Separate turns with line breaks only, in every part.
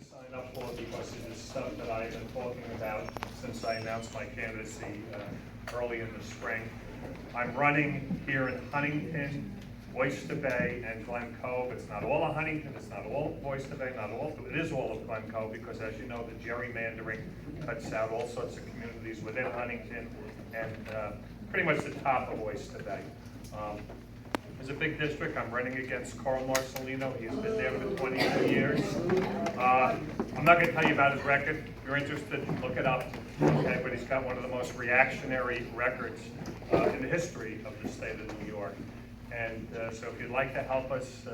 sign up for because it is stuff that I've been talking about since I announced my candidacy early in the spring. I'm running here in Huntington, Oyster Bay, and Glen Cove. It's not all of Huntington, it's not all of Oyster Bay, it is all of Glen Cove, because as you know, the gerrymandering cuts out all sorts of communities within Huntington and pretty much the top of Oyster Bay. It's a big district. I'm running against Carl Marcelino. He's been there for 22 years. I'm not going to tell you about his record. If you're interested, look it up. Okay, but he's got one of the most reactionary records in the history of the state of New York. And so if you'd like to help us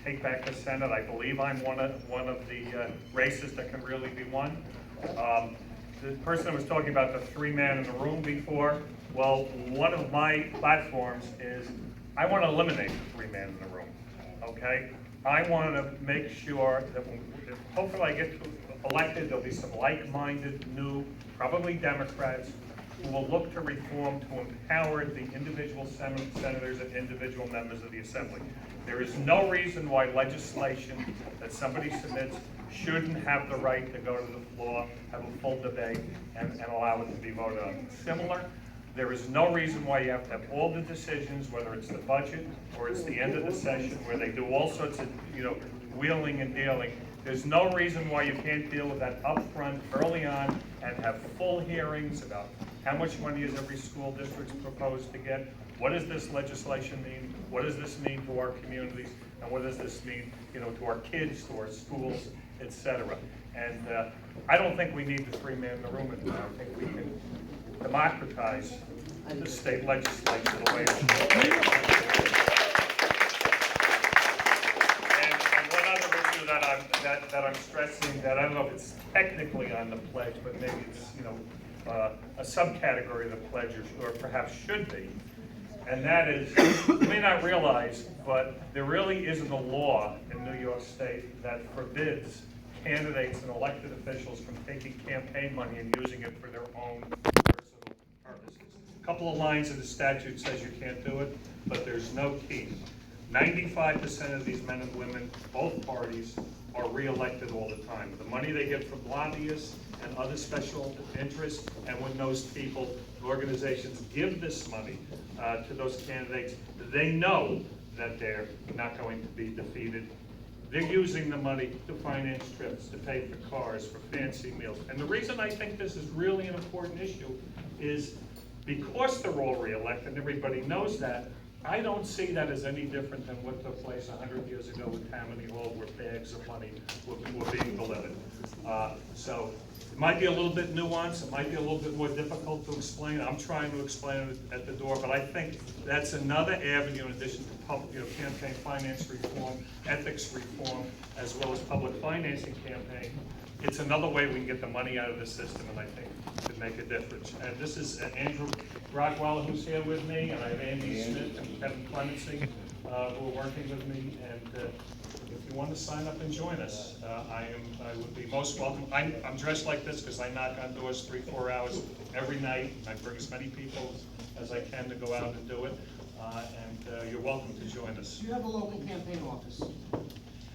take back the Senate, I believe I'm one of the races that can really be won. The person was talking about the three-man in the room before. Well, one of my platforms is I want to eliminate the three-man in the room, okay? I want to make sure that hopefully I get elected, there'll be some like-minded, new, probably Democrats, who will look to reform to empower the individual senators and individual members of the Assembly. There is no reason why legislation that somebody submits shouldn't have the right to go to the floor, have a full debate, and allow it to be voted on. Similar, there is no reason why you have to have all the decisions, whether it's the budget or it's the end of the session, where they do all sorts of, wheeling and dealing. There's no reason why you can't deal with that up front early on and have full hearings about how much money is every school district proposed to get. What does this legislation mean? What does this mean to our communities? And what does this mean, to our kids, to our schools, etc. And I don't think we need the three-man in the room anymore. I think we can democratize the state legislature the way it should be. And one other issue that I'm stressing, that I don't know if it's technically on the pledge, but maybe it's a subcategory of the pledge, or perhaps should be, and that is, you may not realize, but there really isn't a law in New York State that forbids candidates and elected officials from taking campaign money and using it for their own personal purposes. A couple of lines in the statute says you can't do it, but there's no key. 95% of these men and women, both parties, are reelected all the time. The money they get from lobbyists and other special interests, and when those people, organizations, give this money to those candidates, they know that they're not going to be defeated. They're using the money to finance trips, to pay for cars, for fancy meals. And the reason I think this is really an important issue is because they're all reelected, everybody knows that. I don't see that as any different than what took place 100 years ago with Tammany Hall, where bags of money were being delivered. So it might be a little bit nuanced, it might be a little bit more difficult to explain. I'm trying to explain it at the door, but I think that's another avenue in addition to public, campaign finance reform, ethics reform, as well as public financing campaign. It's another way we can get the money out of the system, and I think could make a difference. And this is Andrew Rockwell, who's here with me, and I have Andy Smith and Kevin Clemency, who are working with me. And if you want to sign up and join us, I would be most welcome. I'm dressed like this because I knock on doors 3-4 hours every night. I bring as many people as I can to go out and do it. And you're welcome to join us.
Do you have a local campaign office?